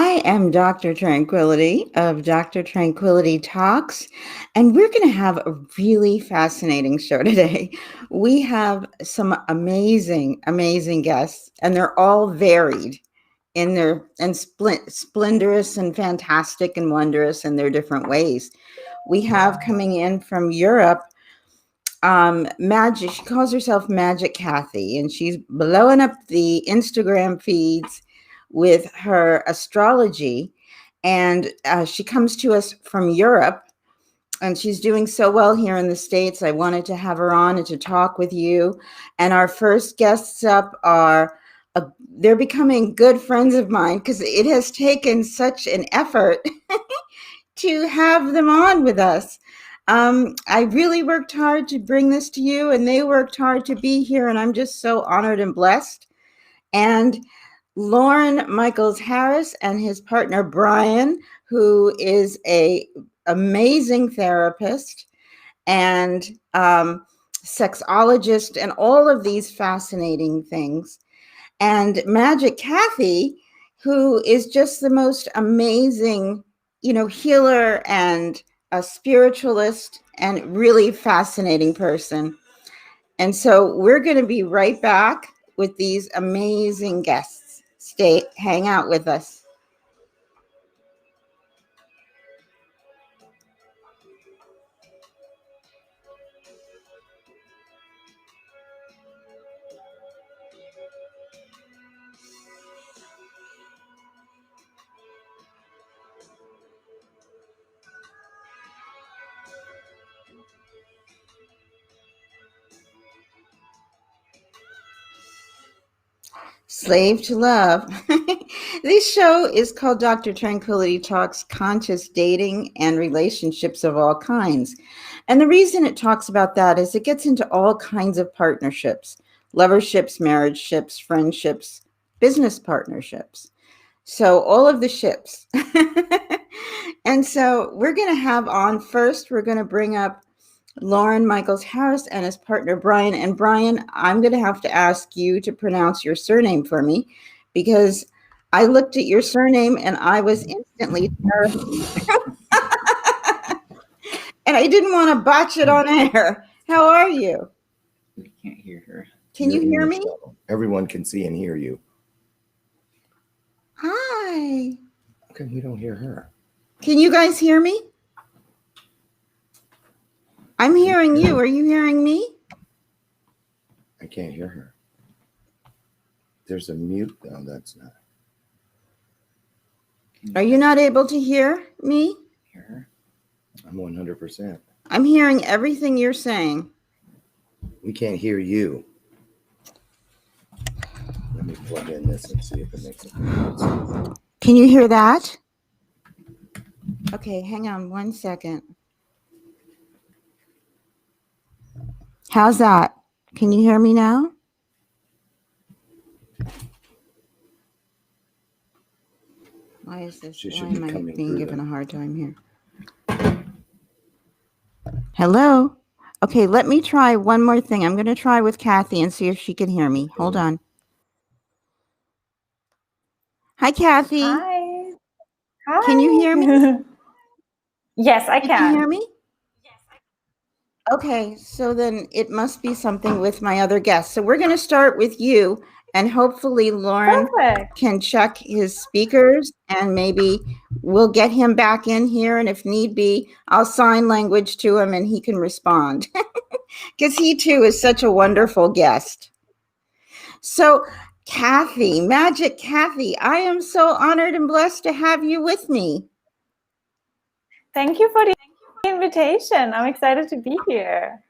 I am Dr. Tranquility of Dr. Tranquility Talks, and we're going to have a really fascinating show today. We have some amazing, amazing guests, and they're all varied in their and splendorous and fantastic and wondrous in their different ways. We have coming in from Europe, Magic. She calls herself Magic Kathy, and she's blowing up the Instagram feeds with her astrology. And she comes to us from Europe, and she's doing so well here in the States. I wanted to have her on and to talk with you. And our first guests up are, they're becoming good friends of mine because it has taken such an effort to have them on with us. I really worked hard to bring this to you, and they worked hard to be here, and I'm just so honored and blessed. And Lauren Michaels Harris and his partner Brian, who is a amazing therapist and sexologist and all of these fascinating things. And Magic Kathy, who is just the most amazing, healer and a spiritualist and really fascinating person. And so we're going to be right back with these amazing guests. Hang out with us. Slave to Love. This show is called Dr. Tranquility Talks Conscious Dating and Relationships of All Kinds. And the reason it talks about that is it gets into all kinds of partnerships, loverships, marriageships, friendships, business partnerships. So all of the ships. And so we're going to have on first, we're going to bring up Lauren Michaels Harris and his partner, Brian. And Brian, I'm going to have to ask you to pronounce your surname for me because I looked at your surname and I was instantly terrified. And I didn't want to botch it on air. How are you? We can't hear her. Can you hear me? Everyone can see and hear you. Hi. How come you don't hear her? Can you guys hear me? I'm hearing you. Are you hearing me? I can't hear her. There's a mute. No, that's not. Are you not able to hear me? Hear her? I'm 100%. I'm hearing everything you're saying. We can't hear you. Let me plug in this and see if it makes a difference. Can you hear that? Okay, hang on 1 second. How's that? Can you hear me now? Why is this? Why am I being given a hard time here? Hello? Okay, let me try one more thing. I'm going to try with Kathy and see if she can hear me. Hold on. Hi, Kathy. Hi. Hi. Can you hear me? Yes, I can. Can you hear me? Okay, so then it must be something with my other guests. So we're going to start with you, and hopefully Lauren can check his speakers, and maybe we'll get him back in here, and if need be, I'll sign language to him and he can respond, because he too is such a wonderful guest. So Kathy, Magic Kathy, I am so honored and blessed to have you with me. Thank you for the invitation. I'm excited to be here.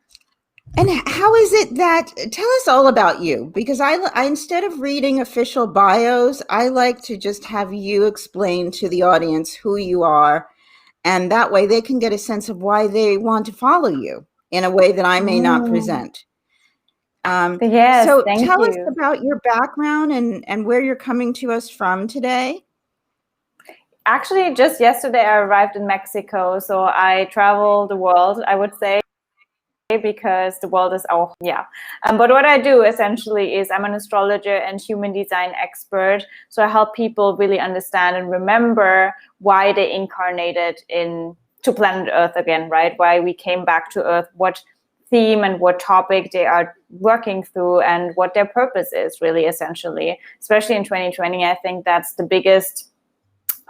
And how is it that, tell us all about you, because I instead of reading official bios, I like to just have you explain to the audience who you are, and that way they can get a sense of why they want to follow you in a way that I may not present. Yes, so thank tell you. us about your background and where you're coming to us from today. Actually, just yesterday I arrived in Mexico, so I travel the world, I would say. because the world is our, but what I do essentially is I'm an astrologer and human design expert. So I help people really understand and remember why they incarnated to planet Earth again, right? Why we came back to Earth, what theme and what topic they are working through, and what their purpose is really, essentially. Especially in 2020, I think that's the biggest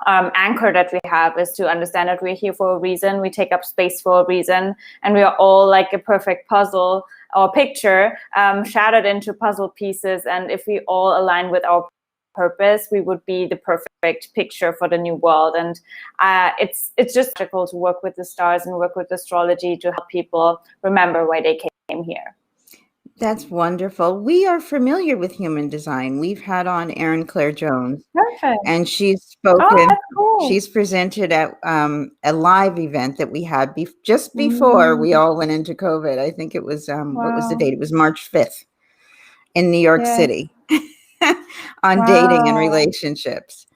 anchor that we have, is to understand that we're here for a reason, we take up space for a reason, and we are all like a perfect puzzle or picture shattered into puzzle pieces. And if we all align with our purpose, we would be the perfect picture for the new world. And it's just critical to work with the stars and work with astrology to help people remember why they came here. That's wonderful. We are familiar with human design. We've had on Erin Claire Jones. Perfect. And she's spoken. Oh, that's cool. She's presented at a live event that we had just before we all went into COVID. I think it was, what was the date? It was March 5th in New York City on dating and relationships.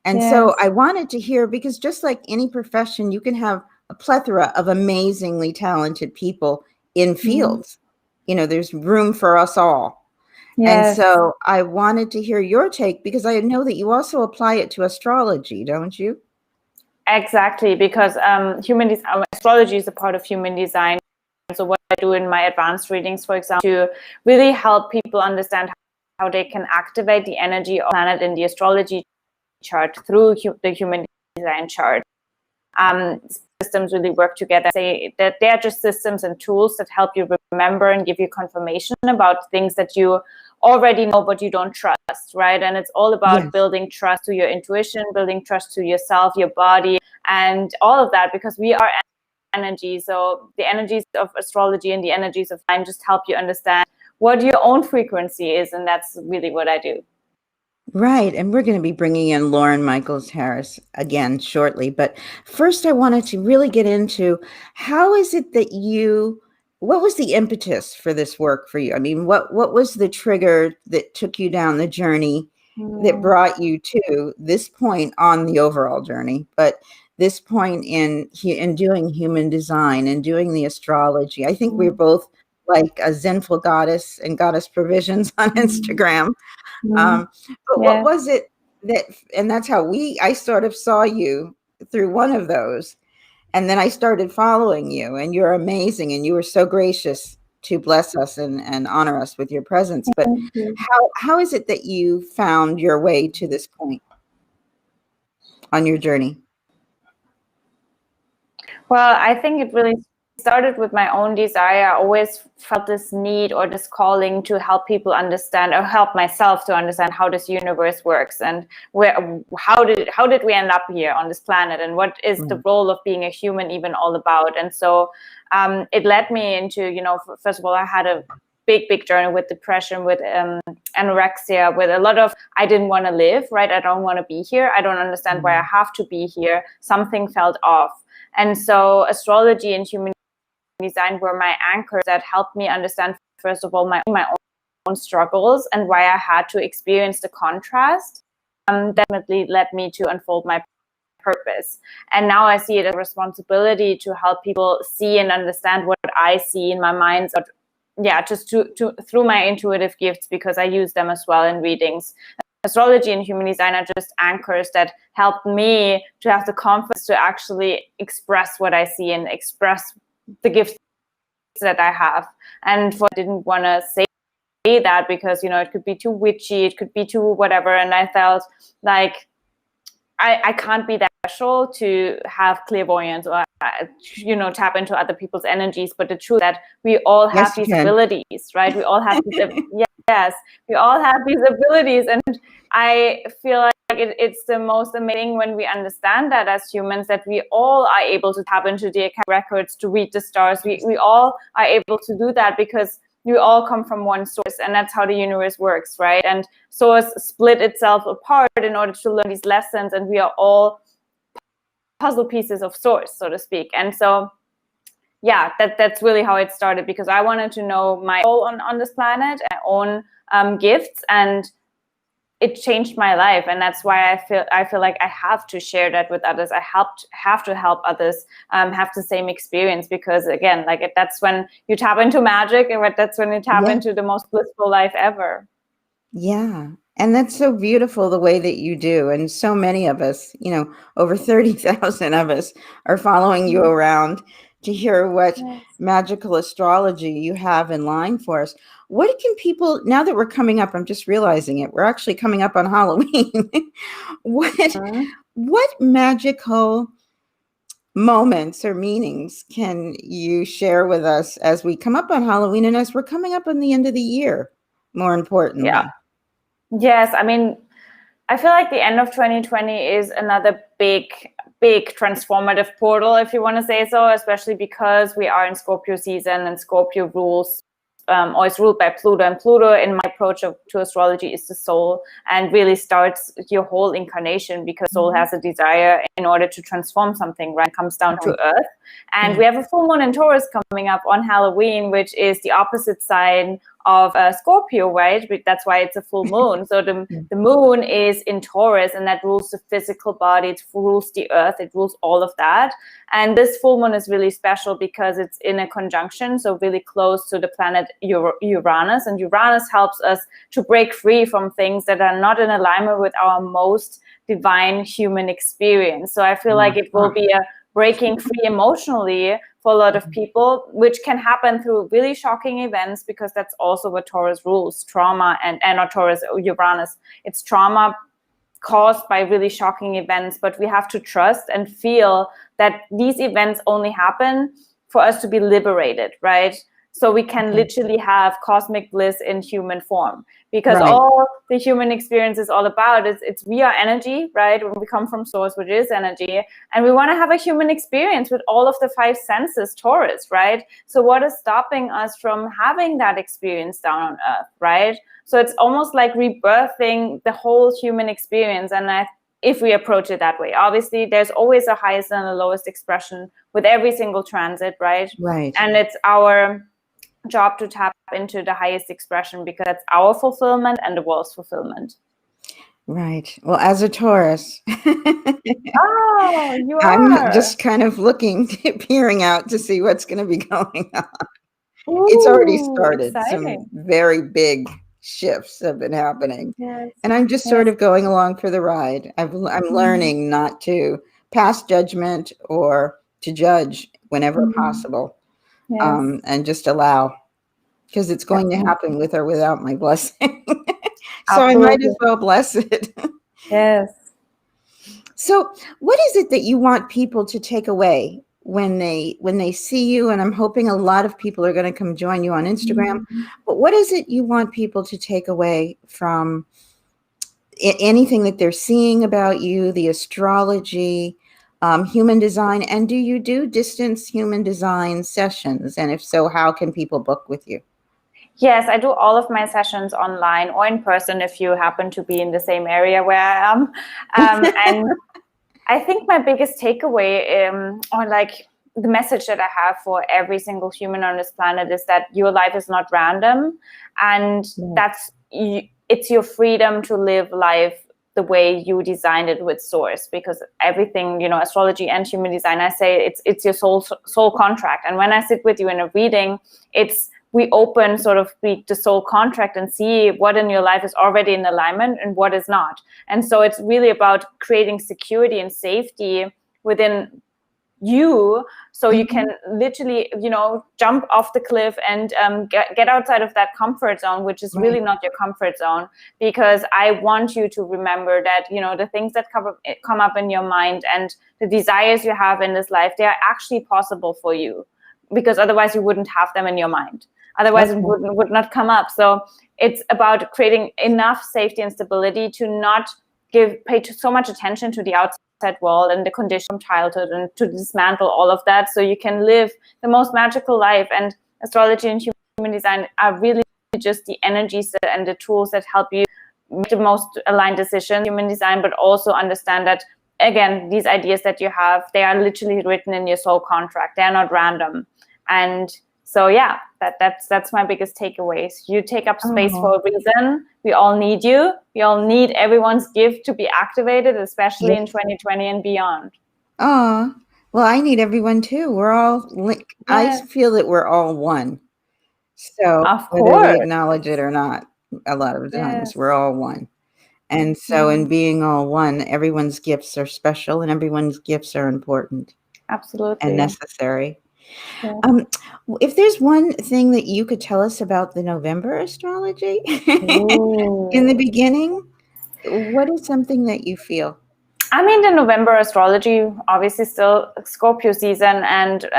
And so I wanted to hear, because just like any profession, you can have a plethora of amazingly talented people in fields. You know, there's room for us all. And so I wanted to hear your take, because I know that you also apply it to astrology, don't you? Exactly, because astrology is a part of human design. So what I do in my advanced readings, for example, to really help people understand how they can activate the energy of the planet in the astrology chart through the human design chart. Systems really work together. Say that they are just systems and tools that help you remember and give you confirmation about things that you already know but you don't trust, right? And it's all about building trust to your intuition, building trust to yourself, your body, and all of that, because we are energy. So the energies of astrology and the energies of time just help you understand what your own frequency is, and that's really what I do. Right. And we're going to be bringing in Lauren Michaels Harris again shortly. But first, I wanted to really get into, how is it that what was the impetus for this work for you? I mean, what was the trigger that took you down the journey that brought you to this point on the overall journey, but this point in doing human design and doing the astrology? I think we're both like a Zenful Goddess and Goddess Provisions on Instagram. But what was it and that's how I sort of saw you through one of those. And then I started following you, and you're amazing. And you were so gracious to bless us and honor us with your presence. But how is it that you found your way to this point on your journey? Well, I think it really started with my own desire. I always felt this need or this calling to help people understand, or help myself to understand, how this universe works, and how did we end up here on this planet, and what is the role of being a human even all about. And so it led me into, first of all, I had a big journey with depression, with anorexia, with a lot of, I didn't want to live, right? I don't want to be here. I don't understand why I have to be here. Something felt off. And so astrology and human design were my anchors that helped me understand, first of all, my own struggles and why I had to experience the contrast. Definitely led me to unfold my purpose. And now I see it as a responsibility to help people see and understand what I see in my mind. Just through my intuitive gifts, because I use them as well in readings. Astrology and human design are just anchors that help me to have the confidence to actually express what I see and express the gifts that I have. And I didn't want to say that, because it could be too witchy, it could be too whatever, and I felt like I can't be that special to have clairvoyance or tap into other people's energies. But the truth is that we all have these abilities, right? We all have these we all have these abilities, and I feel like it's the most amazing when we understand that as humans, that we all are able to tap into the records, to read the stars. We all are able to do that because we all come from one source, and that's how the universe works, right? And source split itself apart in order to learn these lessons, and we are all puzzle pieces of source, so to speak. And so that's really how it started, because I wanted to know my role on this planet, my own gifts, and it changed my life, and that's why I feel like I have to share that with others. I have to help others have the same experience, because again, like that's when you tap into magic, and that's when you tap into the most blissful life ever. Yeah. And that's so beautiful the way that you do. And so many of us, over 30,000 of us are following you around to hear what magical astrology you have in line for us. What can people, now that we're coming up, I'm just realizing it, we're actually coming up on Halloween. What magical moments or meanings can you share with us as we come up on Halloween and as we're coming up on the end of the year, more importantly? Yeah. Yes, I mean, I feel like the end of 2020 is another big transformative portal, if you want to say so, especially because we are in Scorpio season, and Scorpio rules, or is ruled by Pluto. And Pluto, in my approach to astrology, is the soul, and really starts your whole incarnation, because soul has a desire in order to transform something, right? It comes down to earth. And we have a full moon in Taurus coming up on Halloween, which is the opposite sign of Scorpio, right? That's why it's a full moon. So the moon is in Taurus, and that rules the physical body, it rules the earth, it rules all of that. And this full moon is really special because it's in a conjunction, so really close to the planet Uranus. And Uranus helps us to break free from things that are not in alignment with our most divine human experience. So I feel like it will be a breaking free emotionally for a lot of people, which can happen through really shocking events, because that's also what Taurus rules, trauma, and not Taurus, Uranus. It's trauma caused by really shocking events, but we have to trust and feel that these events only happen for us to be liberated, right? So we can literally have cosmic bliss in human form, because all the human experience is all about is we are energy, right? When we come from source, which is energy, and we want to have a human experience with all of the five senses, Taurus, right? So what is stopping us from having that experience down on earth, right? So it's almost like rebirthing the whole human experience. And if we approach it that way, obviously there's always a highest and a lowest expression with every single transit, right? And it's our job to tap into the highest expression, because that's our fulfillment and the world's fulfillment. Right. Well, as a Taurus, oh, you are. I'm just kind of peering out to see what's going to be going on. It's already started. Exciting. Some very big shifts have been happening. And I'm just sort of going along for the ride. I'm learning not to pass judgment or to judge whenever possible. And just allow, because it's going to happen with or without my blessing. So I might as well bless it. So what is it that you want people to take away when they see you? And I'm hoping a lot of people are going to come join you on Instagram. But what is it you want people to take away from anything that they're seeing about you, the astrology, human design? And do you do distance human design sessions? And if so, how can people book with you? Yes, I do all of my sessions online or in person if you happen to be in the same area where I am. And I think my biggest takeaway, or like the message that I have for every single human on this planet, is that your life is not random, and it's your freedom to live life the way you designed it with source. Because everything, astrology and human design, I say it's your soul contract. And when I sit with you in a reading, we open sort of the soul contract and see what in your life is already in alignment and what is not. And so it's really about creating security and safety within you, so you can literally, jump off the cliff and get outside of that comfort zone, which is really not your comfort zone. Because I want you to remember that, the things that come up in your mind and the desires you have in this life, they are actually possible for you, because otherwise you wouldn't have them in your mind. Otherwise, it would not come up. So it's about creating enough safety and stability to not pay so much attention to the outside world and the condition from childhood, and to dismantle all of that, so you can live the most magical life. And astrology and human design are really just the energies and the tools that help you make the most aligned decisions. Human design, but also understand that, again, these ideas that you have, they are literally written in your soul contract. They're not random. And So yeah, that's my biggest takeaways. You take up space for a reason. We all need you. We all need everyone's gift to be activated, especially in 2020 and beyond. Oh, well, I need everyone too. We're all I feel that we're all one. So of whether course, we acknowledge it or not, a lot of times we're all one. And so in being all one, everyone's gifts are special and everyone's gifts are important. Absolutely. And necessary. Yeah. If there's one thing that you could tell us about the November astrology in the beginning, what is something that you feel? I mean, the November astrology, obviously still Scorpio season, and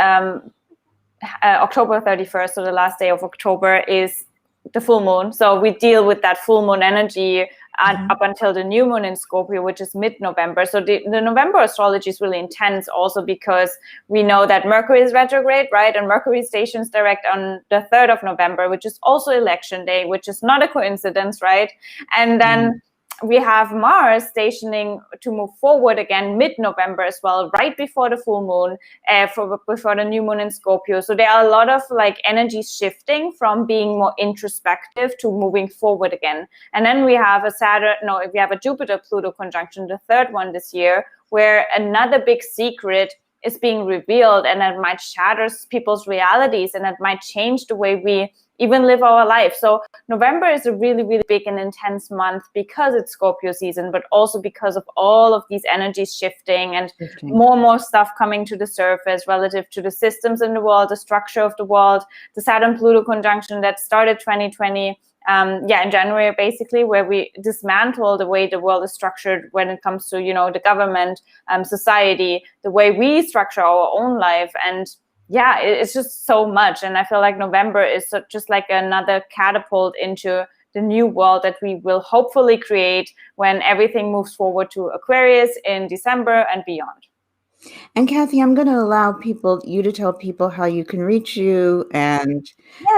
October 31st, so the last day of October, is the full moon. So we deal with that full moon energy up until the new moon in Scorpio, which is mid-November. So the November astrology is really intense also because we know that Mercury is retrograde, right? And Mercury stations direct on the 3rd of November, which is also election day, which is not a coincidence, right? And then we have Mars stationing to move forward again mid-November as well, right before the full moon, before the new moon in Scorpio. So there are a lot of like energies shifting from being more introspective to moving forward again. And then we have a Jupiter-Pluto conjunction, the third one this year, where another big secret is being revealed, and it might shatter people's realities, and it might change the way we even live our life. So November is a really, really big and intense month because it's Scorpio season, but also because of all of these energies shifting and more and more stuff coming to the surface relative to the systems in the world, the structure of the world, the Saturn-Pluto conjunction that started 2020 in January, basically, where we dismantle the way the world is structured when it comes to, the government, society, the way we structure our own life. And yeah, it's just so much. And I feel like November is just like another catapult into the new world that we will hopefully create when everything moves forward to Aquarius in December and beyond. And Kathy, I'm going to allow you to tell people how you can reach you. And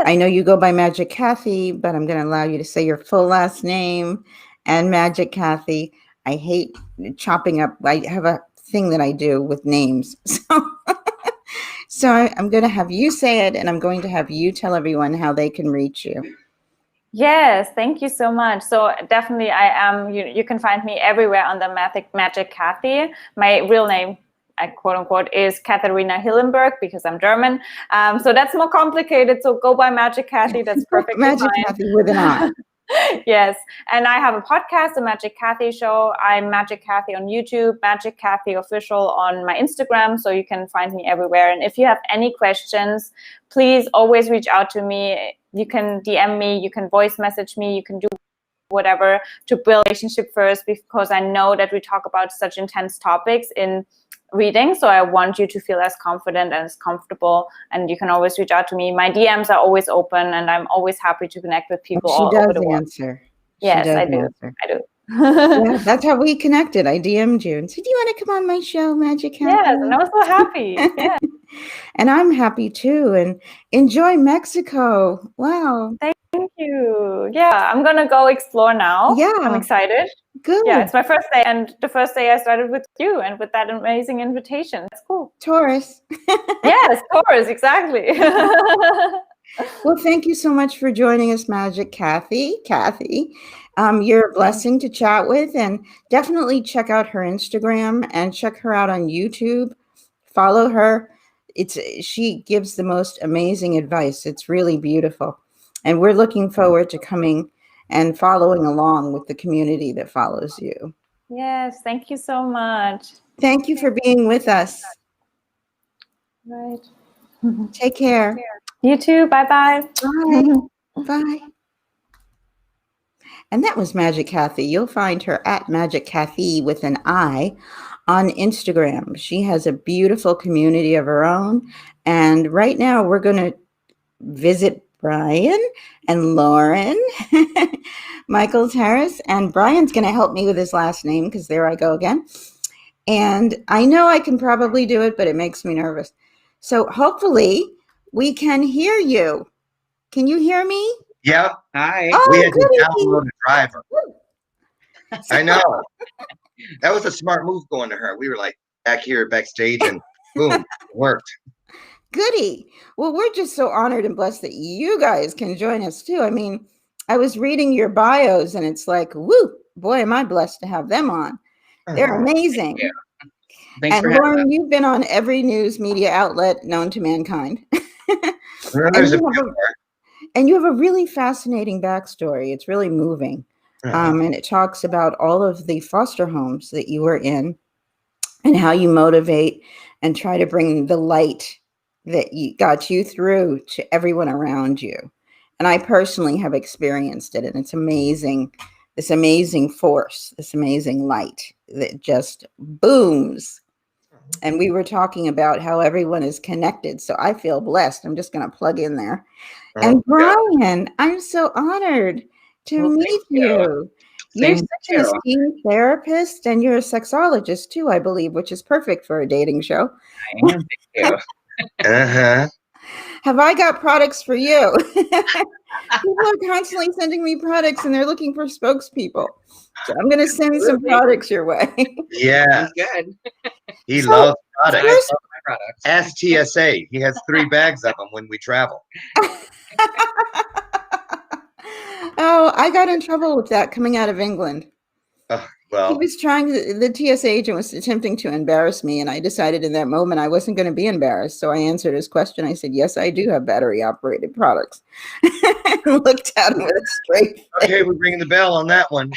I know you go by Magic Kathy, but I'm going to allow you to say your full last name and Magic Kathy. I hate chopping up. I have a thing that I do with names. So I'm going to have you say it, and I'm going to have you tell everyone how they can reach you. Yes, thank you so much. So definitely I am, you can find me everywhere under Magic Kathy. My real name, quote unquote, is Katharina Hillenberg because I'm German. So that's more complicated. So go by Magic Kathy. That's perfectly Magic fine. Kathy with an I. Yes. And I have a podcast, The Magic Kathy Show. I'm Magic Kathy on YouTube, Magic Kathy Official on my Instagram. So you can find me everywhere. And if you have any questions, please always reach out to me. You can DM me, you can voice message me, you can do whatever to build a relationship first, because I know that we talk about such intense topics in reading. So I want you to feel as confident and as comfortable, and you can always reach out to me. My DMs are always open, and I'm always happy to connect with people all over the world. Answer. Yes, I do. I do. Yeah, that's how we connected. I DM'd you and said, "Do you want to come on my show, Magic Kathy?" Yes, and I was so happy. Yeah. And I'm happy too. And enjoy Mexico. Wow. Thank you. Yeah, I'm gonna go explore now. Yeah. I'm excited. Good. Yeah, it's my first day, and the first day I started with you and with that amazing invitation. That's cool. Taurus. Yes, Taurus, exactly. Well, thank you so much for joining us, Magic Kathy. Kathy, you're a blessing to chat with, and definitely check out her Instagram and check her out on YouTube. Follow her. She gives the most amazing advice. It's really beautiful. And we're looking forward to coming and following along with the community that follows you. Yes, thank you so much. Thank you for being with us. Right. Take care. You too. Bye-bye. Bye. Bye. And that was Magic Kathy. You'll find her at Magic Kathy with an I on Instagram. She has a beautiful community of her own. And right now we're going to visit Brian and Lauren, Michael's Harris. And Brian's going to help me with his last name because there I go again. And I know I can probably do it, but it makes me nervous. So hopefully we can hear you. Can you hear me? Yep. Hi. Oh, We had to goody. download a driver. I know. That was a smart move going to her. We were like back here backstage and boom, it worked. Goody. Well, we're just so honored and blessed that you guys can join us too. I mean, I was reading your bios and it's like, woo, boy, am I blessed to have them on. They're amazing. Yeah. Thanks And for having us. Lauren, you've been on every news media outlet known to mankind. There's a And you have a really fascinating backstory. It's really moving. And it talks about all of the foster homes that you were in and how you motivate and try to bring the light that got you through to everyone around you. And I personally have experienced it, and it's amazing, this amazing force, this amazing light that just booms. And we were talking about how everyone is connected. So I feel blessed. I'm just going to plug in there. And Brian, I'm so honored to meet you. You're such an esteemed therapist, and you're a sexologist too, I believe, which is perfect for a dating show. I am. Thank you. Have I got products for you? People are constantly sending me products, and they're looking for spokespeople. So I'm going to send some products your way. Yeah, Good. he loves products. I love my products. Ask TSA. He has 3 bags of them when we travel. Oh, I got in trouble with that coming out of England. Well, He was trying the TSA agent was attempting to embarrass me, and I decided in that moment I wasn't going to be embarrassed. So I answered his question. I said, yes, I do have battery operated products. And looked at him with a straight face. okay, we're ringing the bell on that one.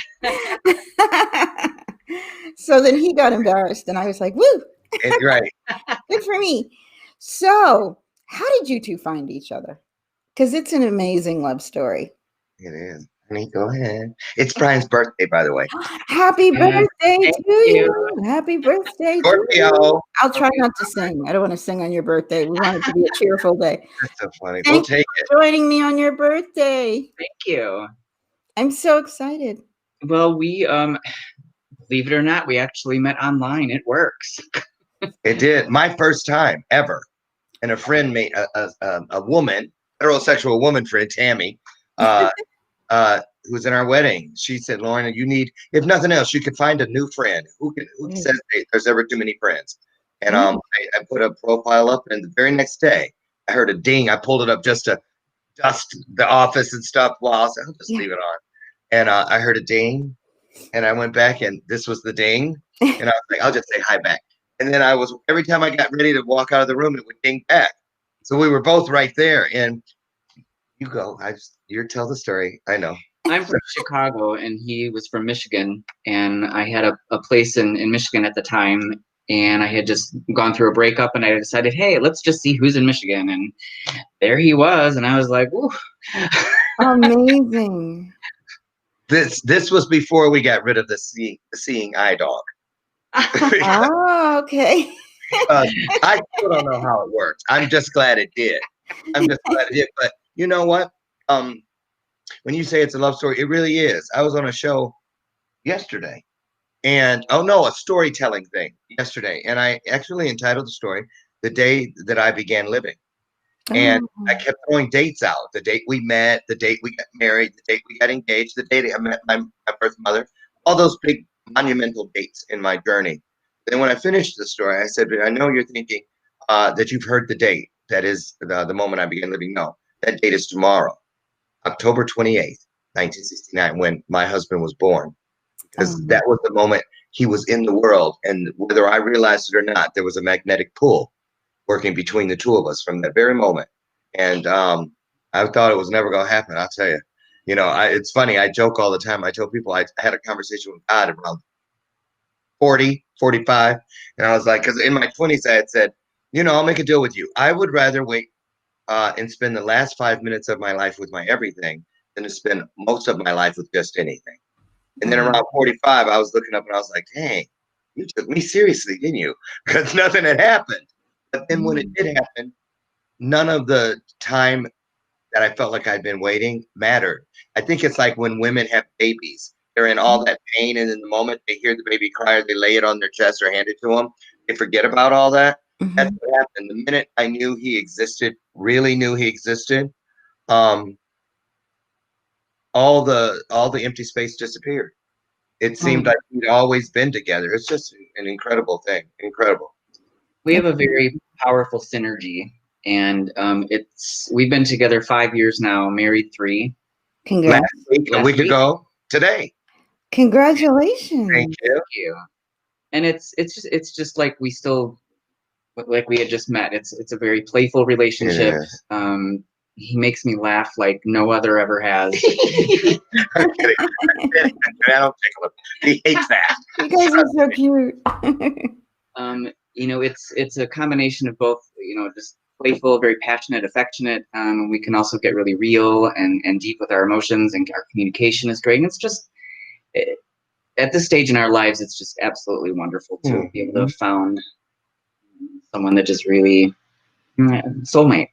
So then he got embarrassed, and I was like, woo, Right. good for me. So how did you two find each other? Because it's an amazing love story. It is. Honey, go ahead. It's Brian's birthday, by the way. Happy birthday to you. Happy birthday to you. Scorpio. I'll try not to sing. I don't want to sing on your birthday. We want it to be a cheerful day. That's so funny. Thank We'll take you it. for joining me on your birthday. Thank you. I'm so excited. Well, we believe it or not, we actually met online. It works. It did. My first time ever. And a friend made a woman, heterosexual woman friend, Tammy, who was in our wedding. She said, Lauren, you need, if nothing else, you could find a new friend. Who says hey, there's ever too many friends? And I put a profile up, and the very next day I heard a ding. I pulled it up just to dust the office and stuff. Well, I'll just leave it on. And I heard a ding, and I went back, and this was the ding. And I was like, I'll just say hi back. And then every time I got ready to walk out of the room, it would ding back. So we were both right there. And you go, you tell the story. I know. I'm from Chicago, and he was from Michigan. And I had a place in Michigan at the time. And I had just gone through a breakup, and I decided, hey, let's just see who's in Michigan. And there he was. And I was like, ooh. Amazing. This was before we got rid of the seeing eye dog. Oh, okay. I still don't know how it works. I'm just glad it did. But you know what? When you say it's a love story, it really is. I was on a show yesterday, and a storytelling thing yesterday, and I actually entitled the story "The Day That I Began Living." And I kept throwing dates out: the date we met, the date we got married, the date we got engaged, the date I met my birth mother, all those big monumental dates in my journey. Then when I finished the story, I said, I know you're thinking that you've heard the date. That is the moment I began living. No, that date is tomorrow, October 28th, 1969, when my husband was born. Because that was the moment he was in the world. And whether I realized it or not, there was a magnetic pull working between the two of us from that very moment. And I thought it was never going to happen. I'll tell you. You know, it's funny. I joke all the time. I tell people I had a conversation with God around 40, 45. And I was like, because in my 20s, I had said, I'll make a deal with you. I would rather wait and spend the last 5 minutes of my life with my everything than to spend most of my life with just anything. And then around 45, I was looking up and I was like, dang, you took me seriously, didn't you? Because nothing had happened. But then when it did happen, none of the time that I felt like I'd been waiting mattered. I think it's like when women have babies. They're in all that pain, and in the moment they hear the baby cry or they lay it on their chest or hand it to them, they forget about all that. That's what happened. The minute I knew he existed, really knew he existed, all the empty space disappeared. It seemed like we'd always been together. It's just an incredible thing. Incredible. We have a very powerful synergy. And we've been together 5 years now, married 3. Congrats. A week ago today. Congratulations. Thank you. Thank you. And it's just like we had just met. It's a very playful relationship. He makes me laugh like no other ever has. I'm kidding. I don't tickle him. He hates that. You guys are so cute. It's a combination of both, just playful, very passionate, affectionate. We can also get really real and deep with our emotions, and our communication is great. And it's just, at this stage in our lives, it's just absolutely wonderful to be able to have found someone that just really, soulmate.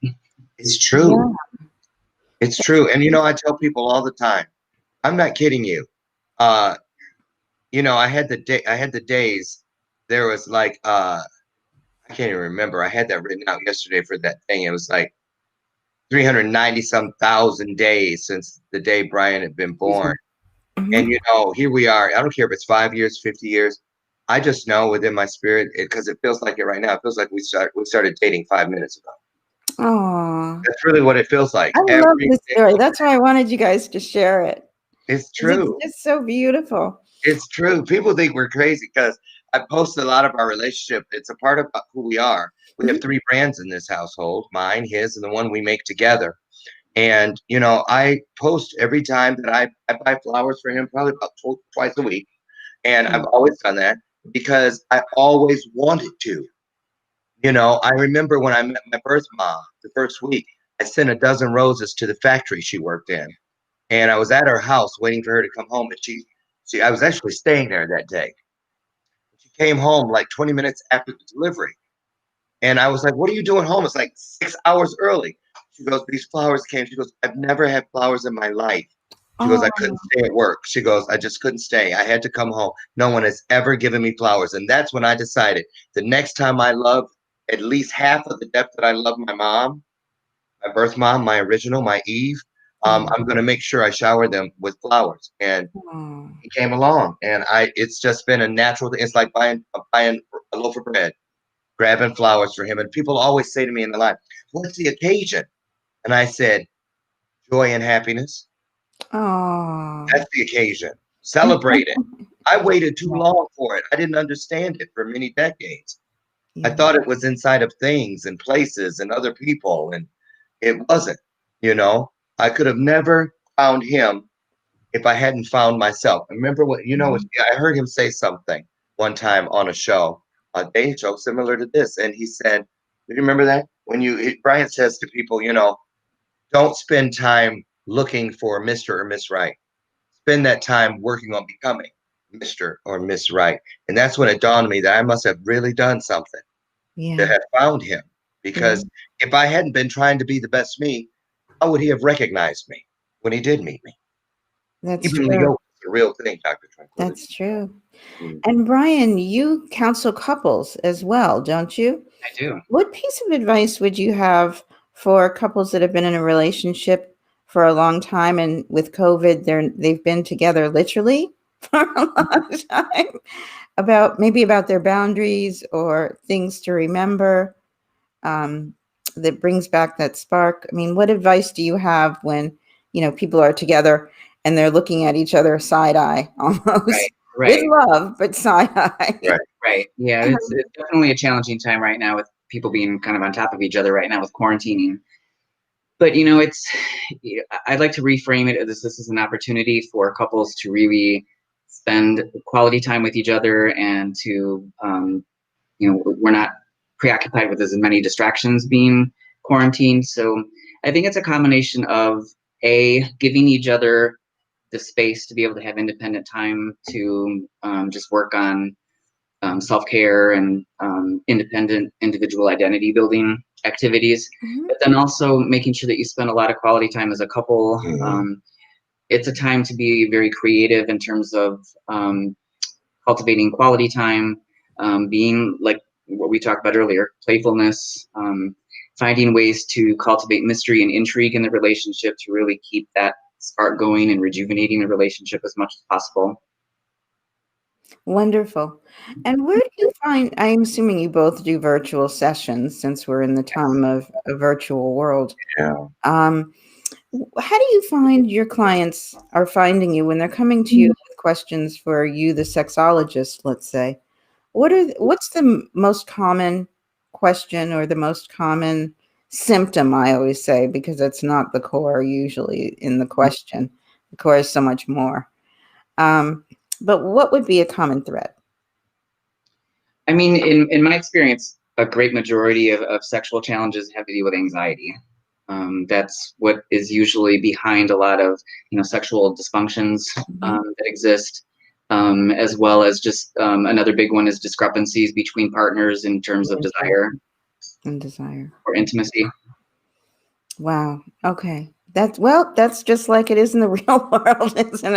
It's true. Yeah. It's true. And, I tell people all the time, I'm not kidding you. I had the days, there was like, I can't even remember. I had that written out yesterday for that thing. It was like 390 some thousand days since the day Brian had been born. Mm-hmm. And, here we are. I don't care if it's 5 years, 50 years. I just know within my spirit, because it feels like it right now. It feels like we started dating 5 minutes ago. Oh, that's really what it feels like. I love this story. That's why I wanted you guys to share it. It's true. It's so beautiful. It's true. People think we're crazy because I post a lot of our relationship. It's a part of who we are. We have 3 brands in this household, mine, his, and the one we make together. And, I post every time that I buy flowers for him, probably about twice a week. And I've always done that because I always wanted to. I remember when I met my birth mom the first week, I sent a dozen roses to the factory she worked in. And I was at her house waiting for her to come home. And I was actually staying there that day. She came home like 20 minutes after the delivery. And I was like, what are you doing home? It's like 6 hours early. She goes, these flowers came. She goes, I've never had flowers in my life. She goes, I couldn't stay at work. She goes, I just couldn't stay. I had to come home. No one has ever given me flowers. And that's when I decided the next time I love at least half of the depth that I love my mom, my birth mom, my original, my Eve, I'm going to make sure I shower them with flowers. And he came along, and it's just been a natural thing. It's like buying a loaf of bread, grabbing flowers for him. And people always say to me in the line, what's the occasion? And I said, joy and happiness. Oh, That's the occasion. Celebrate it. I waited too long for it. I didn't understand it for many decades. I thought it was inside of things and places and other people, and it wasn't. I could have never found him if I hadn't found myself. I remember I heard him say something one time on a show, a day show similar to this, and he said, do you remember that? Brian says to people, don't spend time looking for Mr. or Miss Right. Spend that time working on becoming Mr. or Miss Right. And that's when it dawned on me that I must have really done something to have found him. Because if I hadn't been trying to be the best me, how would he have recognized me when he did meet me? That's Even true. Leo is a real thing, Dr. Tranquility. That's true. And Brian, you counsel couples as well, don't you? I do. What piece of advice would you have for couples that have been in a relationship for a long time, and with COVID, they've been together literally for a long time, about their boundaries or things to remember, that brings back that spark? I mean, what advice do you have when, people are together and they're looking at each other side eye almost? Right. With love, but side eye. Right. Yeah, it's definitely a challenging time right now with people being kind of on top of each other right now with quarantining. But I'd like to reframe it as this is an opportunity for couples to really spend quality time with each other, and to we're not preoccupied with as many distractions being quarantined. So I think it's a combination of giving each other the space to be able to have independent time to just work on self-care and independent individual identity building activities, but then also making sure that you spend a lot of quality time as a couple. It's a time to be very creative in terms of cultivating quality time, being like what we talked about earlier, playfulness, finding ways to cultivate mystery and intrigue in the relationship to really keep that spark going and rejuvenating the relationship as much as possible. Wonderful. And where do you find, I'm assuming you both do virtual sessions since we're in the time of a virtual world. Yeah. How do you find your clients are finding you when they're coming to you with questions for you, the sexologist, let's say? What's the most common question or the most common symptom, I always say, because it's not the core usually in the question. The core is so much more. But what would be a common thread? I mean, in my experience, a great majority of sexual challenges have to do with anxiety. That's what is usually behind a lot of, sexual dysfunctions that exist, as well as just another big one is discrepancies between partners in terms of desire And desire. or intimacy. Wow. Okay. That's just like it is in the real world, isn't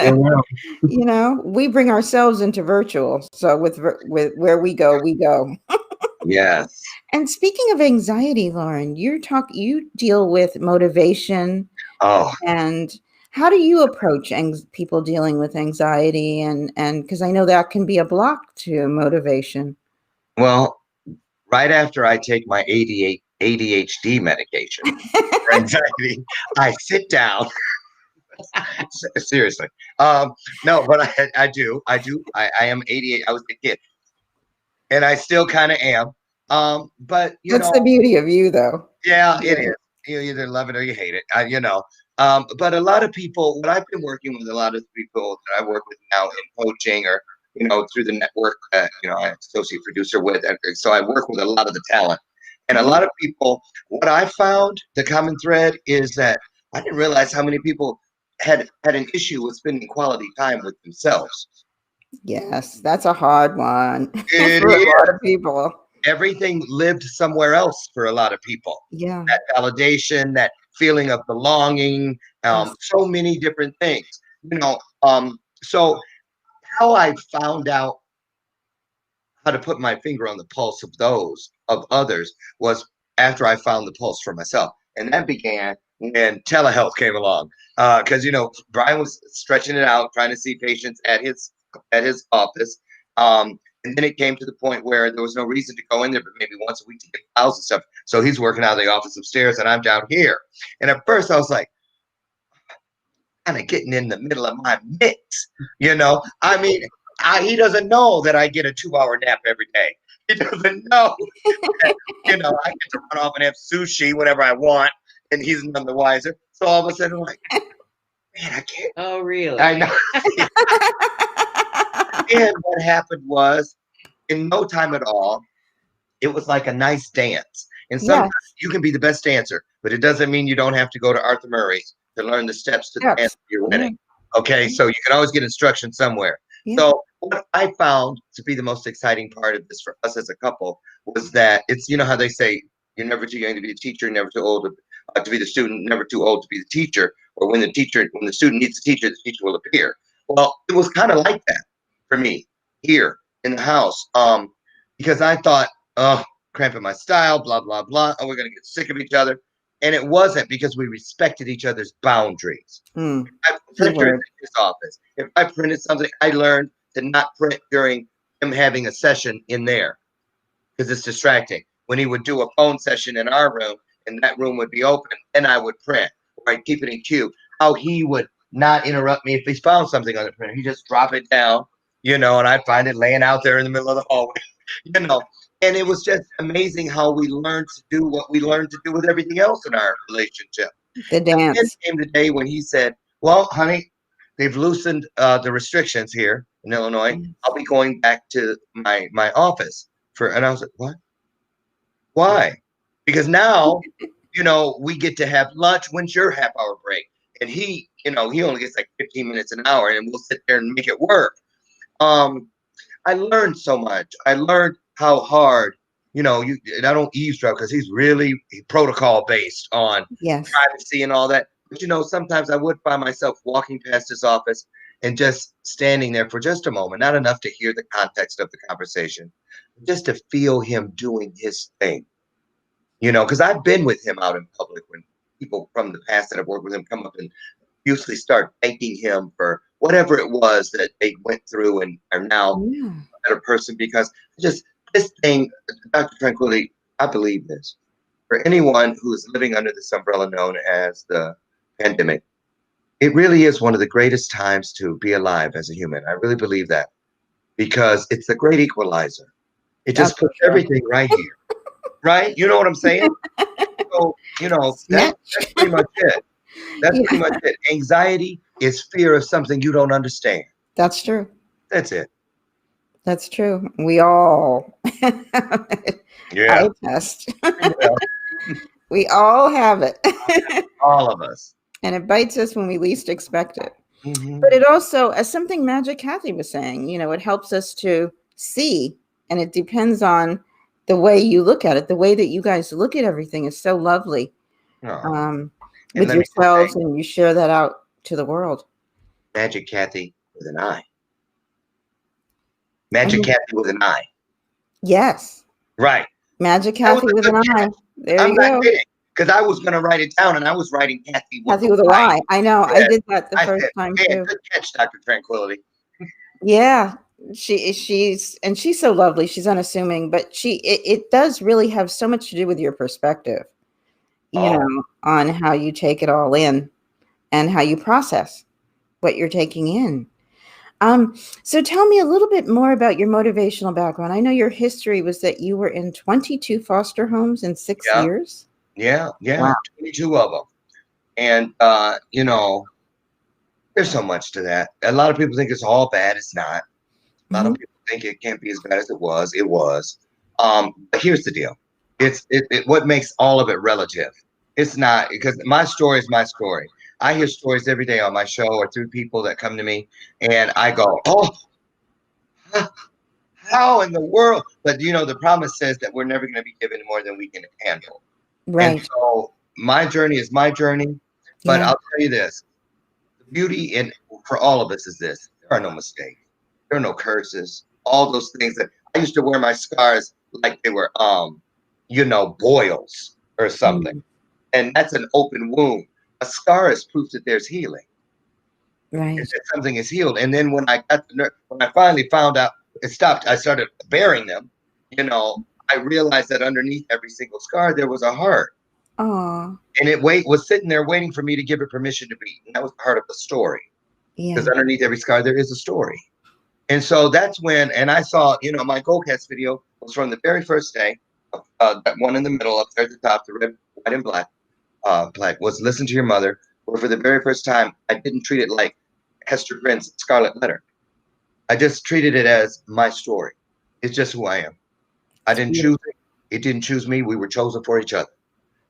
it? We bring ourselves into virtual. So with where we go, we go. Yes. And speaking of anxiety, Lauren, you deal with motivation. Oh. And how do you approach people dealing with anxiety? And because I know that can be a block to motivation. Well, right after I take my ADHD medication for anxiety, I sit down. Seriously. No, but I do. I am 88. I was a kid. And I still kind of am. But That's the beauty of you, though. Yeah, it is. You either love it or you hate it. But a lot of people, what I've been working with a lot of people that I work with now in coaching or, through the network, I'm associate producer with. So I work with a lot of the talent. And a lot of people, what I found, the common thread is that I didn't realize how many people had an issue with spending quality time with themselves. Yes, that's a hard one It for is. a lot of people. Everything lived somewhere else for a lot of people. Yeah. That validation, that feeling of belonging, so many different things. So how I found out how to put my finger on the pulse of those of others was after I found the pulse for myself. And that began when telehealth came along. Because Brian was stretching it out, trying to see patients at his office. And then it came to the point where there was no reason to go in there, but maybe once a week to get files and stuff. So he's working out of the office upstairs, and I'm down here. And at first, I was like, kind of getting in the middle of my mix, I mean, he doesn't know that I get a 2-hour nap every day. He doesn't know that, I get to run off and have sushi whenever I want, and he's none the wiser. So all of a sudden, I'm like, man, I can't. Oh, really? I know. And what happened was, in no time at all, it was like a nice dance. And sometimes you can be the best dancer, but it doesn't mean you don't have to go to Arthur Murray's to learn the steps to the dance of your wedding. Okay, so you can always get instruction somewhere. So what I found to be the most exciting part of this for us as a couple was that it's, how they say, you're never too young to be a teacher, never too old to be the student, never too old to be the teacher, or when the student needs a teacher, the teacher will appear. Well, it was kind of like that for me here in the house, because I thought, oh, cramping my style, blah, blah, blah. Oh, we're going to get sick of each other. And it wasn't, because we respected each other's boundaries. I printed in his office. If I printed something, I learned to not print during him having a session in there because it's distracting. When he would do a phone session in our room and that room would be open, then I would print, or I'd keep it in queue. How he would not interrupt me if he found something on the printer. He'd just drop it down, and I'd find it laying out there in the middle of the hallway, And it was just amazing how we learned to do what we learned to do with everything else in our relationship. The dance. Then came the day when he said, well, honey, they've loosened the restrictions here in Illinois. I'll be going back to my office and I was like, what? Why? Because now, we get to have lunch. When's your half-hour break? And he only gets like 15 minutes an hour, and we'll sit there and make it work. I learned so much. I learned how hard, and I don't eavesdrop because he's really protocol based on privacy and all that. But, sometimes I would find myself walking past his office and just standing there for just a moment, not enough to hear the context of the conversation, just to feel him doing his thing, because I've been with him out in public when people from the past that have worked with him come up and usually start thanking him for whatever it was that they went through and are now Yeah. a better person. Because just this thing, Dr. Tranquility, I believe this. For anyone who is living under this umbrella known as the pandemic, it really is one of the greatest times to be alive as a human. I really believe that, because it's the great equalizer. It That's just puts for sure. everything right here, right? You know what I'm saying? So, that's pretty much it. That's pretty much it. Anxiety is fear of something you don't understand. That's true. That's it. That's true. We all, Yeah. I test. Well, We all have it. all of us. And it bites us when we least expect it. Mhm. But it also, as something Magic Kathy was saying, it helps us to see, and it depends on the way you look at it. The way that you guys look at everything is so lovely Oh. with let me just yourselves, say, and you share that out to the world. Magic Kathy with an I. Magic Mhm. Kathy with an I. Yes. Right. Magic That was Kathy a with good an I. catch. There I'm you not go. kidding. Because I was going to write it down, and I was writing Kathy with Kathy with a Y. I know. I Yeah. did that the I first said, time man, too. good catch, Dr. Tranquility. Yeah. She's so lovely. She's unassuming, but it does really have so much to do with your perspective, Oh. on how you take it all in and how you process what you're taking in. So tell me a little bit more about your motivational background. I know your history was that you were in 22 foster homes in 6 Yeah. years. Yeah. Wow. 22 of them. And, there's so much to that. A lot of people think it's all bad. It's not. A lot of people think it can't be as bad as it was. It was. But here's the deal. What makes all of it relative. It's not, because my story is my story. I hear stories every day on my show or through people that come to me, and I go, oh, how in the world? But the promise says that we're never going to be given more than we can handle. And Right. so my journey is my journey. But Yeah. I'll tell you this, the beauty for all of us is this: there are no mistakes. There are no curses. All those things that I used to wear my scars like they were, boils or something. Mm. And that's an open wound. A scar is proof that there's healing. Right. That something is healed. And then when I finally found out it stopped, I started bearing them. I realized that underneath every single scar there was a heart, Oh, and it was sitting there waiting for me to give it permission to beat. And that was part of the story, yeah. because underneath every scar there is a story. And so that's when, and I saw, my Goldcast video was from the very first day, that one in the middle up there at the top, the red, white, and black, was Listen to Your Mother, where for the very first time, I didn't treat it like Hester Prynne's Scarlet Letter. I just treated it as my story. It's just who I am. I didn't choose it. It didn't choose me. We were chosen for each other.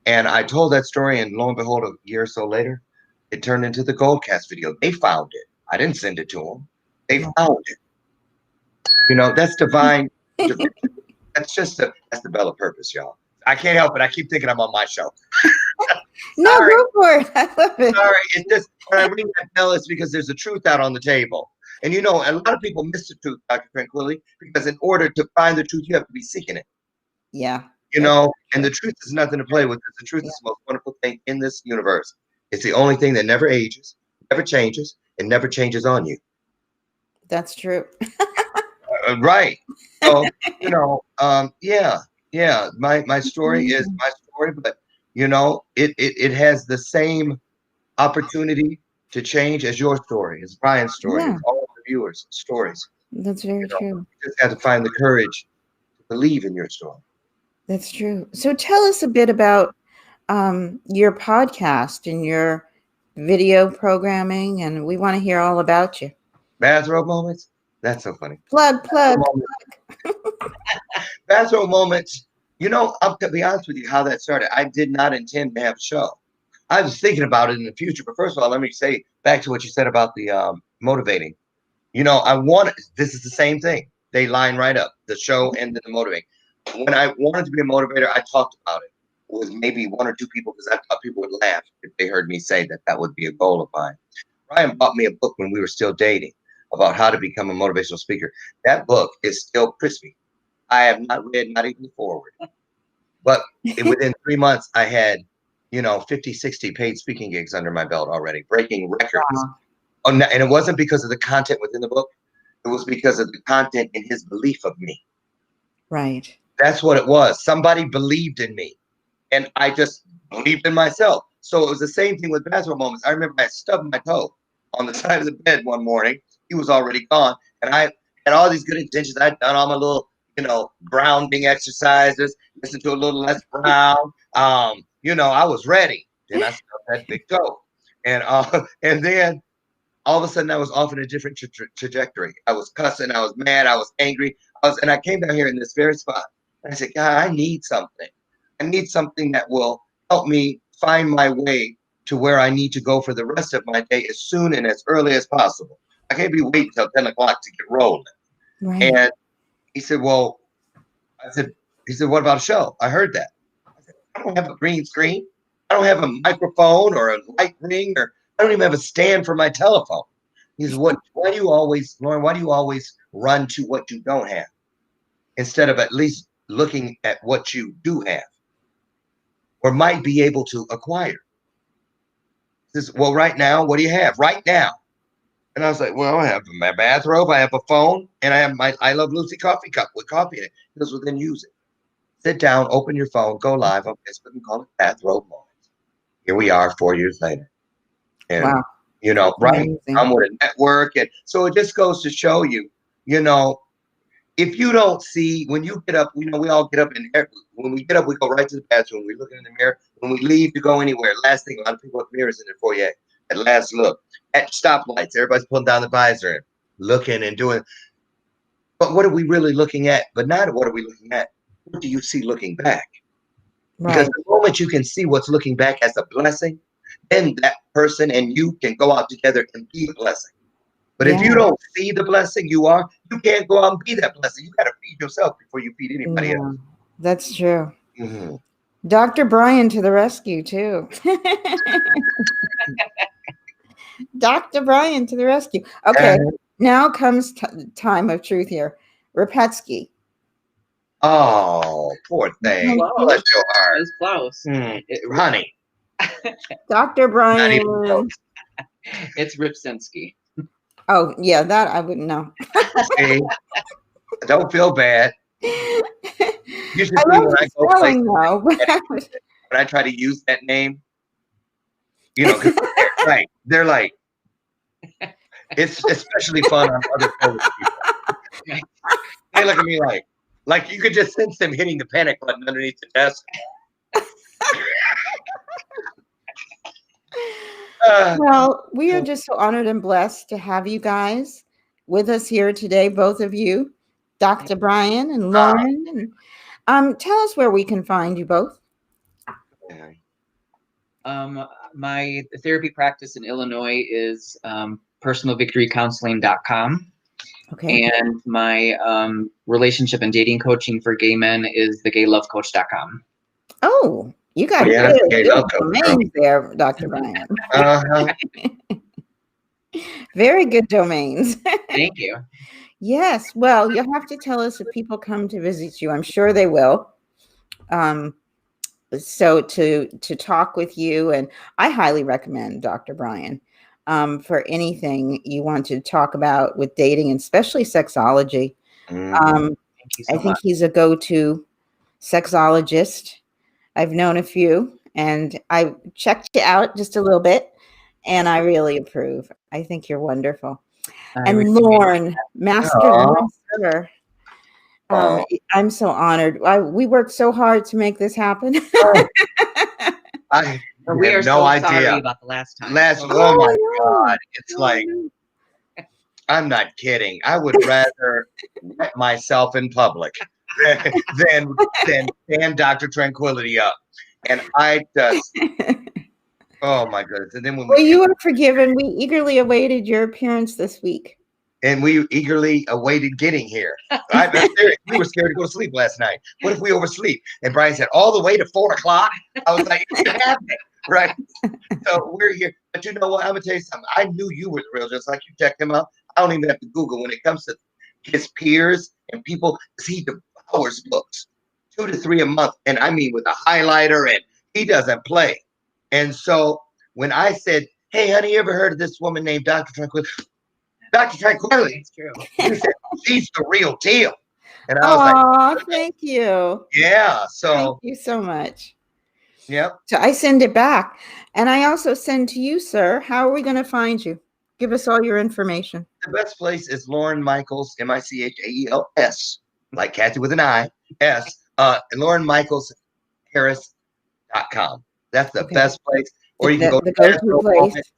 And I told that story, and lo and behold, a year or so later, it turned into the Goldcast video. They found it. I didn't send it to them. They found it. That's divine. That's the Bella purpose, y'all. I can't help it. I keep thinking I'm on my show. No, Sorry. go for it. I love it. Sorry. It's just when I ring that bell, it's because there's a truth out on the table. And a lot of people miss the truth, Dr. Tranquility, because in order to find the truth, you have to be seeking it. Yeah. And the truth is nothing to play with. The truth is the most wonderful thing in this universe. It's the only thing that never ages, never changes, and never changes on you. That's true. Right. So, yeah. My story is my story, but it has the same opportunity to change as your story, as Brian's story, Yeah. as all the viewers' stories. That's very true. You just have to find the courage to believe in your story. That's true. So tell us a bit about your podcast and your video programming, and we want to hear all about you. Bathrobe moments? That's so funny. Plug. Bathrobe moments. I'll be honest with you how that started. I did not intend to have a show. I was thinking about it in the future, but first of all, let me say back to what you said about the motivating. This is the same thing. They line right up, the show and then the motivating. When I wanted to be a motivator, I talked about it with maybe one or two people, because I thought people would laugh if they heard me say that would be a goal of mine. Brian bought me a book when we were still dating about how to become a motivational speaker. That book is still crispy. I have not read not even the forward. But within 3 months, I had, 50, 60 paid speaking gigs under my belt already, breaking records. and it wasn't because of the content within the book. It was because of the content in his belief of me. Right. That's what it was. Somebody believed in me, and I just believed in myself. So it was the same thing with bathrobe moments. I remember I stubbed my toe on the side of the bed one morning. He was already gone, and I had all these good intentions. I'd done all my little, grounding exercises, listen to a little Les Brown. I was ready. Then I stubbed that big toe, and and then all of a sudden I was off in a different trajectory. I was cussing, I was mad, I was angry. And I came down here in this very spot. And I said, God, I need something. I need something that will help me find my way to where I need to go for the rest of my day as soon and as early as possible. I can't be waiting till 10 o'clock to get rolling. Right. And he said, he said, what about a show? I heard that. I said, I don't have a green screen. I don't have a microphone or a light ring, or I don't even have a stand for my telephone. He said, Lauren, why do you always run to what you don't have instead of at least looking at what you do have or might be able to acquire? He says, well, right now, what do you have? Right now. And I was like, well, I have my bathrobe, I have a phone, and I have my I Love Lucy coffee cup with coffee in it. He goes, well, then use it. Sit down, open your phone, go live on Facebook and call it Bathrobe Moments. Here we are 4 years later. And, wow. Right, Amazing. I'm with a network. And so it just goes to show you, if you don't see, when you get up, we all get up, and when we get up, we go right to the bathroom. We look in the mirror. When we leave to go anywhere, last thing, a lot of people have mirrors in their foyer. At last look. At stoplights, everybody's pulling down the visor and looking and doing. But what are we really looking at? But not what are we looking at? What do you see looking back? Right. Because the moment you can see what's looking back as a blessing, then that person and you can go out together and be a blessing. But if you don't see the blessing you can't go out and be that blessing. You got to feed yourself before you feed anybody else. That's true. Mm-hmm. Dr. Brian to the rescue, too. Dr. Brian to the rescue. Okay, now comes time of truth here. Rapetsky. Oh, poor thing. Bless your heart. It's close. Honey. Dr. Brian. It's Ripsinski. Oh, yeah, that I wouldn't know. Okay. Don't feel bad. You should see when I go spelling, though. when I try to use that name, because they're like, it's especially fun on other people. They look at me like you could just sense them hitting the panic button underneath the desk. Well, we are just so honored and blessed to have you guys with us here today, both of you, Dr. Brian and Lauren. And tell us where we can find you both. My therapy practice in Illinois is personalvictorycounseling.com. Okay. And my relationship and dating coaching for gay men is thegaylovecoach.com. Oh, you got good domains there, Dr. Brian. Very good domains. Thank you. Yes. Well, you'll have to tell us if people come to visit you. I'm sure they will. So to talk with you, and I highly recommend Dr. Brian for anything you want to talk about with dating, and especially sexology. Thank you so I think much. he's a go-to sexologist. I've known a few, and I checked you out just a little bit, and I really approve. I think you're wonderful. And Lauren, masculine server. I'm so honored. We worked so hard to make this happen. I we are no so idea sorry about the last time. Oh my God. It's like, I'm not kidding. I would rather wet myself in public than stand Dr. Tranquility up. And I just, oh my goodness. And then when you are forgiven. We eagerly awaited your appearance this week. And we eagerly awaited getting here. I'm serious. We were scared to go to sleep last night. What if we oversleep? And Brian said, all the way to 4 o'clock? I was like, it's happening, right? So we're here. But you know what? I'm going to tell you something. I knew you were the real, just like you checked him out. I don't even have to Google when it comes to his peers and people. He devours books, 2 to 3 a month. And I mean, with a highlighter, and he doesn't play. And so when I said, hey, honey, you ever heard of this woman named Dr. Tranquility? Dr. Tranquility. It's true. He said, she's the real deal. And I was like, Oh, thank you. yeah. Thank So, you so much. yep. So I send it back. And I also send to you, sir. How are we going to find you? Give us all your information. The best place is Lauren Michaels, Michaels, like Kathy with an I, S, Lauren Michaels Harris.com. That's the best place. Or you can go to go-to Bathrobe place. Moments.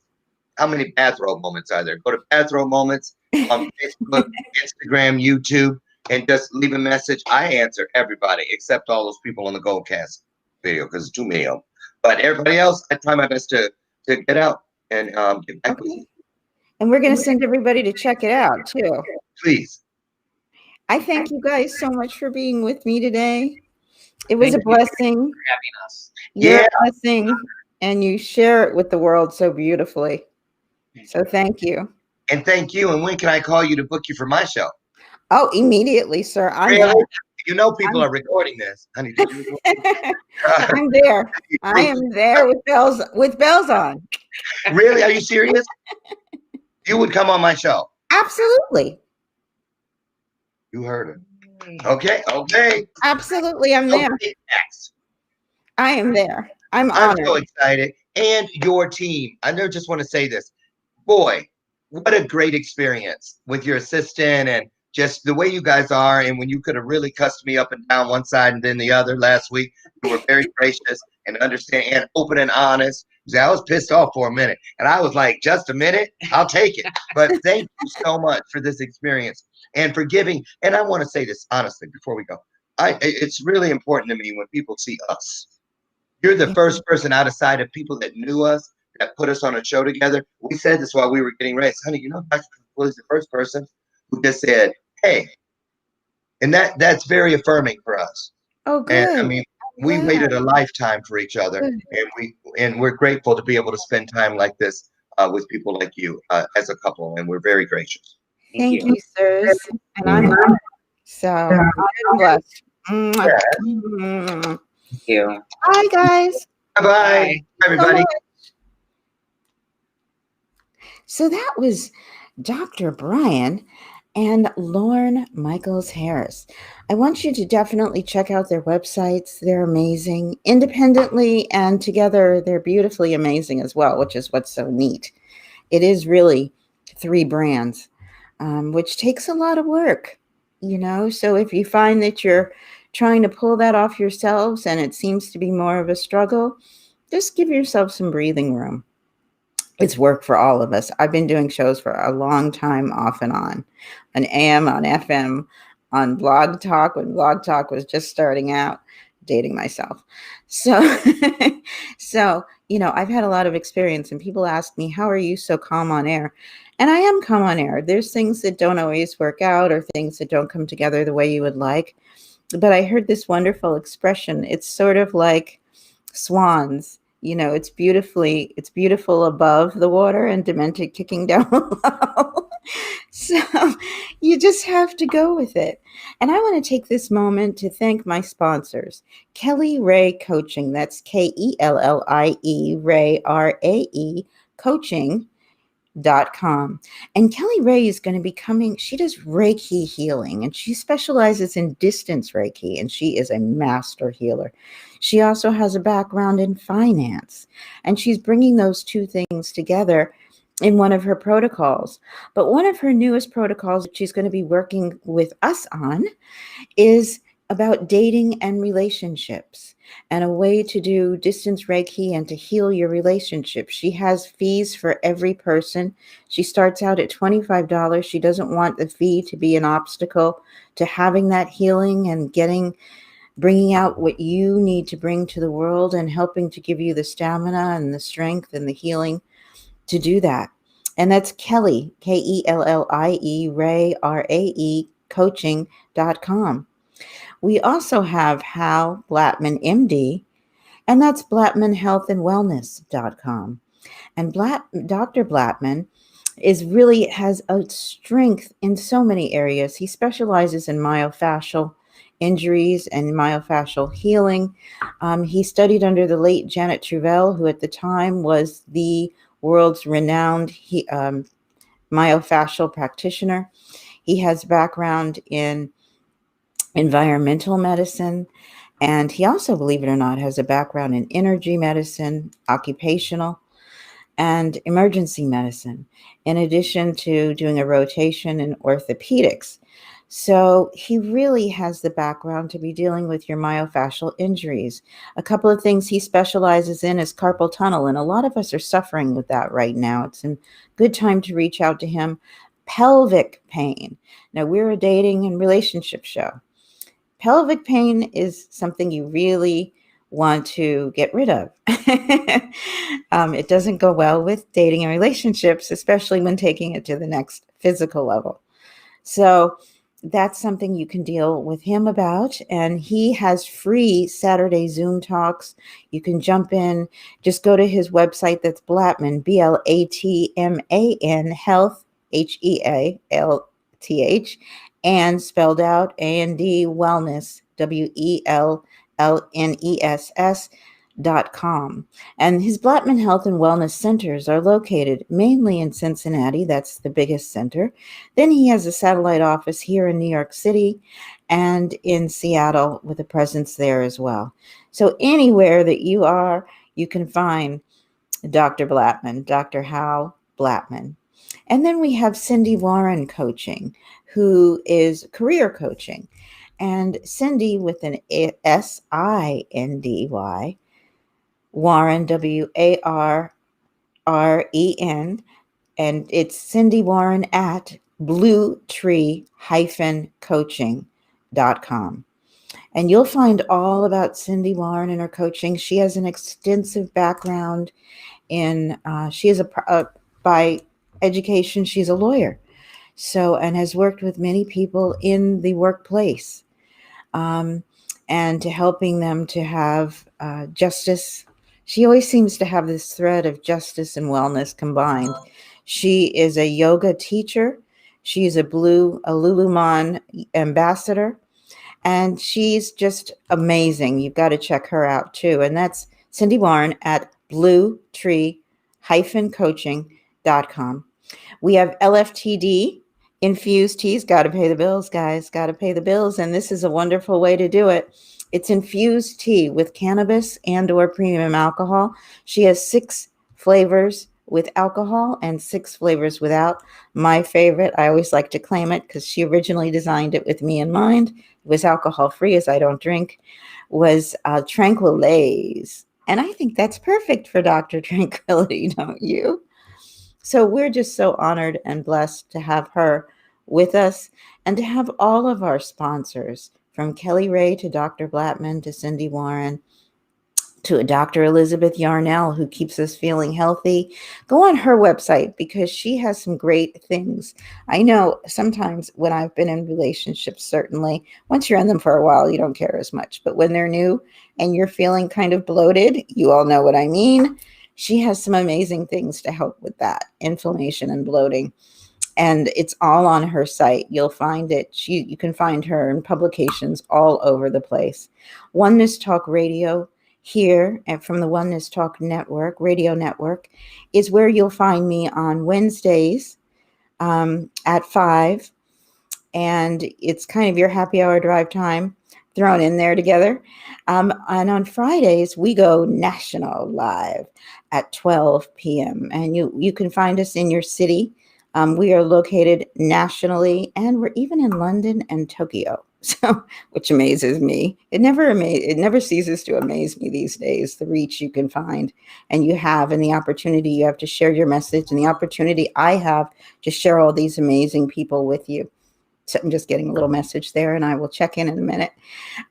How many Bathrobe Moments are there? Go to Bathrobe Moments on Facebook, Instagram, YouTube, and just leave a message. I answer everybody except all those people on the Goldcast video because it's too many of them. But everybody else, I try my best to get out and get back with you. And we're going to send everybody to check it out too. Please. I thank you guys so much for being with me today. It was Thank a you blessing. for having us. You're a blessing, and you share it with the world so beautifully. So thank you. And thank you. And when can I call you to book you for my show? Oh, immediately, sir. I'm Really? there. You know people are recording this. Honey, did you record? I'm there. I am there with bells on. Really? Are you serious? You would come on my show. Absolutely. You heard it. Okay. Okay. Absolutely. I'm there. Okay, next. I am there. I'm I'm honored. so excited. And your team. I just want to say this. Boy, what a great experience with your assistant and just the way you guys are. And when you could have really cussed me up and down one side and then the other last week, you were very gracious and understanding and open and honest. I was pissed off for a minute. And I was like, just a minute? I'll take it. But thank you so much for this experience and for giving. And I want to say this honestly before we go. It's really important to me when people see us. You're the first person outside of people that knew us, that put us on a show together. We said this while we were getting ready. Honey, you know, Dr. Tranquility is the first person who just said, hey. And that's very affirming for us. Oh, good. And I mean, we waited a lifetime for each other. And we're grateful to be able to spend time like this with people like you as a couple. And we're very gracious. Thank you, sirs. And I'm honored. So I'm blessed. Mwah. Thank you. Bye, guys. Bye-bye, everybody. So that was Dr. Brian and Lauren Michaels Harris. I want you to definitely check out their websites. They're amazing. Independently and together, they're beautifully amazing as well, which is what's so neat. It is really 3 brands, which takes a lot of work, you know. So if you find that you're trying to pull that off yourselves and it seems to be more of a struggle, just give yourself some breathing room. It's work for all of us. I've been doing shows for a long time, off and on AM, on FM, on Blog Talk, when Blog Talk was just starting out, dating myself. So, you know, I've had a lot of experience, and people ask me, how are you so calm on air? And I am calm on air. There's things that don't always work out or things that don't come together the way you would like. But I heard this wonderful expression. It's sort of like swans. You know, it's beautiful above the water and demented kicking down below. So you just have to go with it. And I want to take this moment to thank my sponsors, Kelly Ray Coaching. That's Kellie, Ray, RAE, coaching.com. And Kelly Ray is going to be coming. She does Reiki healing, and she specializes in distance Reiki, and she is a master healer. She also has a background in finance, and she's bringing those two things together in one of her protocols. But one of her newest protocols that she's going to be working with us on is about dating and relationships, and a way to do distance Reiki and to heal your relationship. She has fees for every person. She starts out at $25. She doesn't want the fee to be an obstacle to having that healing and bringing out what you need to bring to the world and helping to give you the stamina and the strength and the healing to do that. And that's Kelly, Kellie, Ray, RAE, coaching.com. We also have Hal Blattman, MD, and that's BlattmanHealthAndWellness.com. And Dr. Blattman has a strength in so many areas. He specializes in myofascial injuries and myofascial healing. He studied under the late Janet Truvell, who at the time was the world's renowned myofascial practitioner. He has background in environmental medicine, and he also, believe it or not, has a background in energy medicine, occupational, and emergency medicine, in addition to doing a rotation in orthopedics. So he really has the background to be dealing with your myofascial injuries. A couple of things he specializes in is carpal tunnel, and a lot of us are suffering with that right now. It's a good time to reach out to him. Pelvic pain. Now, we're a dating and relationship show. Pelvic pain is something you really want to get rid of. It doesn't go well with dating and relationships, especially when taking it to the next physical level. So that's something you can deal with him about. And he has free Saturday Zoom talks. You can jump in, just go to his website. That's Blattman, BLATMAN, health, HEALTH, and spelled out AND wellness, WELLNESS.com. And his Blattman Health and Wellness Centers are located mainly in Cincinnati. That's the biggest center. Then he has a satellite office here in New York City and in Seattle with a presence there as well. So anywhere that you are, you can find Dr. Blattman, Dr. Hal Blattman. And then we have Cindy Warren Coaching, who is career coaching. And Cindy with an SINDY, Warren, WARREN, and it's Cindy Warren at bluetree-coaching.com. And you'll find all about Cindy Warren and her coaching. She has an extensive background in, by education, she's a lawyer. So, and has worked with many people in the workplace, and to helping them to have justice. She always seems to have this thread of justice and wellness combined. She is a yoga teacher. She's a Lululemon ambassador, and she's just amazing. You've got to check her out too. And that's Cindy Warren at bluetree-coaching.com. We have LFTD, infused teas. Got to pay the bills, guys. Got to pay the bills. And this is a wonderful way to do it. It's infused tea with cannabis and or premium alcohol. She has 6 flavors with alcohol and 6 flavors without. My favorite, I always like to claim it because she originally designed it with me in mind. It was alcohol free, as I don't drink, was Tranquilaze. And I think that's perfect for Dr. Tranquility, don't you? So we're just so honored and blessed to have her with us and to have all of our sponsors, from Kelly Ray to Dr. Blattman to Cindy Warren to Dr. Elizabeth Yarnell, who keeps us feeling healthy. Go on her website because she has some great things. I know sometimes when I've been in relationships, certainly, once you're in them for a while, you don't care as much. But when they're new and you're feeling kind of bloated, you all know what I mean. She has some amazing things to help with that, inflammation and bloating. And it's all on her site. You'll find it. You can find her in publications all over the place. Oneness Talk Radio here and from the Oneness Talk Network, radio network, is where you'll find me on Wednesdays at 5. And it's kind of your happy hour drive time thrown in there together. And on Fridays, we go national live at 12 p.m. And you can find us in your city. We are located nationally, and we're even in London and Tokyo, so which amazes me. It never ceases to amaze me these days, the reach you can find and you have, and the opportunity you have to share your message, and the opportunity I have to share all these amazing people with you. So I'm just getting a little message there, and I will check in a minute.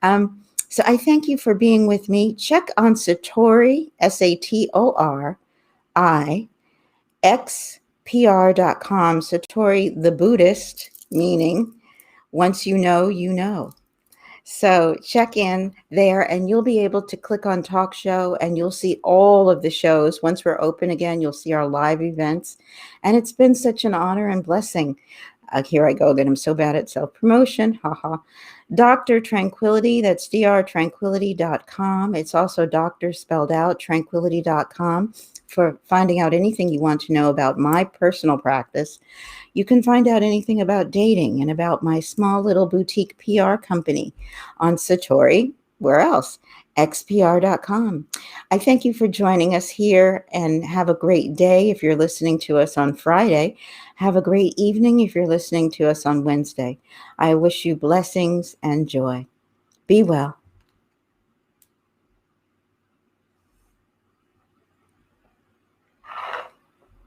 So I thank you for being with me. Check on Satori, SATORIXPR.com, Satori the Buddhist, meaning once you know, you know. So check in there, and you'll be able to click on talk show, and you'll see all of the shows. Once we're open again, you'll see our live events. And it's been such an honor and blessing. Here I go again. I'm so bad at self-promotion. Haha. DrTranquility, that's DrTranquility.com. It's also doctor spelled out, tranquility.com, for finding out anything you want to know about my personal practice. You can find out anything about dating and about my small little boutique PR company on Satori. Where else? xpr.com. I thank you for joining us here, and have a great day if you're listening to us on Friday. Have a great evening if you're listening to us on Wednesday. I wish you blessings and joy. Be well.